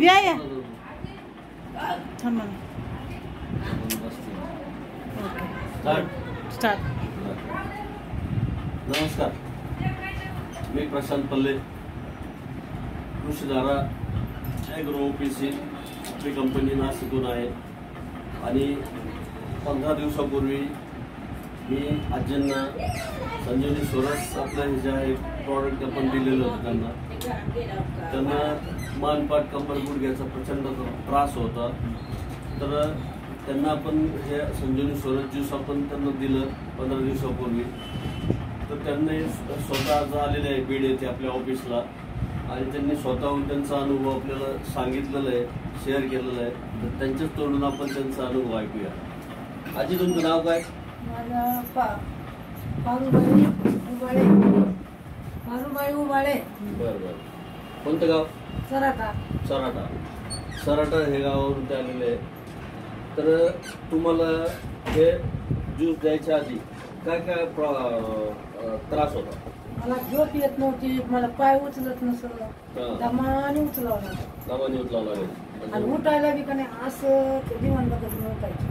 या या थांबा स्टार्ट. नमस्कार, मी प्रशांत पल्ले, कृषीधारा ॲग्रो OPC आपली कंपनी नाशिकहून आहे. आणि 15 दिवसापूर्वी मी आजींना संजीवनी सोरस आपल्या हे जे आहे प्रॉडक्ट आपण दिलेलं होतं त्यांना मानपाट कंबर गुडघ्याचा प्रचंड त्रास होता. तर त्यांना आपण हे संजीवनी सोरस ज्यूस आपण त्यांना दिलं 15 दिवसापूर्वी. तर त्यांनी स्वतः आज आलेले आहे बीड येथे आपल्या ऑफिसला आणि त्यांनी स्वतःहून त्यांचा अनुभव आपल्याला सांगितलेला आहे, शेअर केलेला आहे. तर त्यांच्याच तोंडून आपण त्यांचा अनुभव ऐकूया. आजी, तुमचं नाव काय? पारुबाई उबाळे. बरं बरं. कोणतं गाव? सराटा. सराटा. सराटा हे गावावरून ते आलेले आहे. तर तुम्हाला हे ज्यूस द्यायच्या आधी काय काय त्रास होता? मला झोप येत नव्हती, मला पाय उचलत नसलं, दमाने उचलावं लागलं. दमाने उचलावं लागेल आणि उठायला बी का नाही असं दिवाण बघत उठायचं.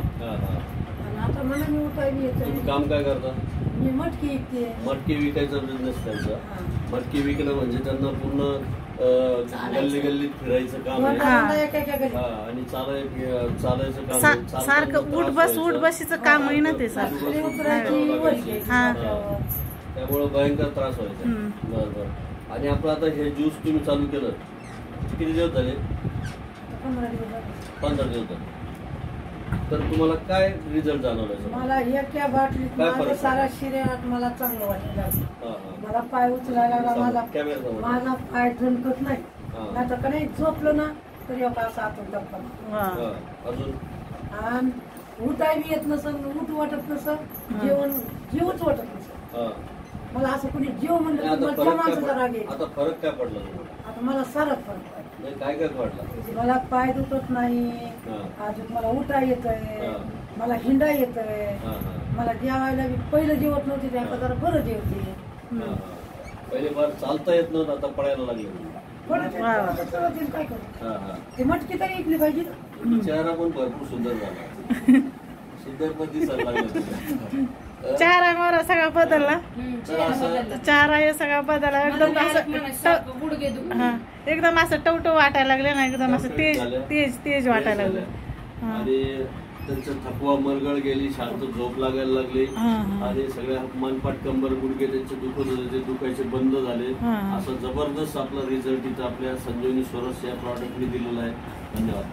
आणि आता मला मी उठायला येत. तुम्ही काम काय करता? मी मटकी विकते. मटकी विकायचा बिझनेस त्यांचा. मटकी विकणं म्हणजे त्यांना पूर्ण गल्ली गल्लीत फिरायचं काम आहे. आणि चालायचं काम सारखं उठ बशीचं काम आहे ना ते सर. त्यामुळे भयंकर त्रास व्हायचा. बरं बरं. आणि आपण आता हे ज्यूस तुम्ही चालू केलं किती दिवस झाले? 15 दिवस झाले. तर तुम्हाला काय रिझल्ट जाणवला? मला एका बाटलीत सारा शिऱ्यात मला चांगलं वाटलं. मला पाय उचलायला माझा पाय झणकत नाही. नाही तर नाही झोपलं ना तरी असं आतून टाकतात. अजून आणि उठायला येत नसं, उठ वाटत नसं, जेवच वाटत नसं. मला असं कोणी जेव म्हणलं आता फरक काय पडला तुम्हाला? आता मला सारच फरक पडला. काय काय वाटलं? मला पाय दुखत नाही, अजून मला उठा येतंय, मला हिंडा येतंय, मला जेवायला पहिलं जेवत नव्हती ते आता जरा बरं जेवते. पहिले फार चालता येत नव्हतं, आता पडायला लागले. काय करू? ते मटकी तरी ऐकली पाहिजे. चेहरा पण भरपूर सुंदर झाला. सुंदर पण दिसायला लागला. चेहरा मोरा सगळा बदलला. चेहरा हे सगळा बदलला. एकदम असं टवटव वाटायला लागले ना, एकदम असं तेज वाटायला लागले. आणि त्यांचा थकवा मरगळ गेली, शांत झोप लागायला लागली. आणि सगळ्या मनपाट कंबर गुडघे त्यांचे दुखत होते ते दुखायचे बंद झाले. असं जबरदस्त आपला रिझल्ट इथं आपल्या संजीवनी सोरस या प्रॉडक्टने दिलेला आहे. धन्यवाद.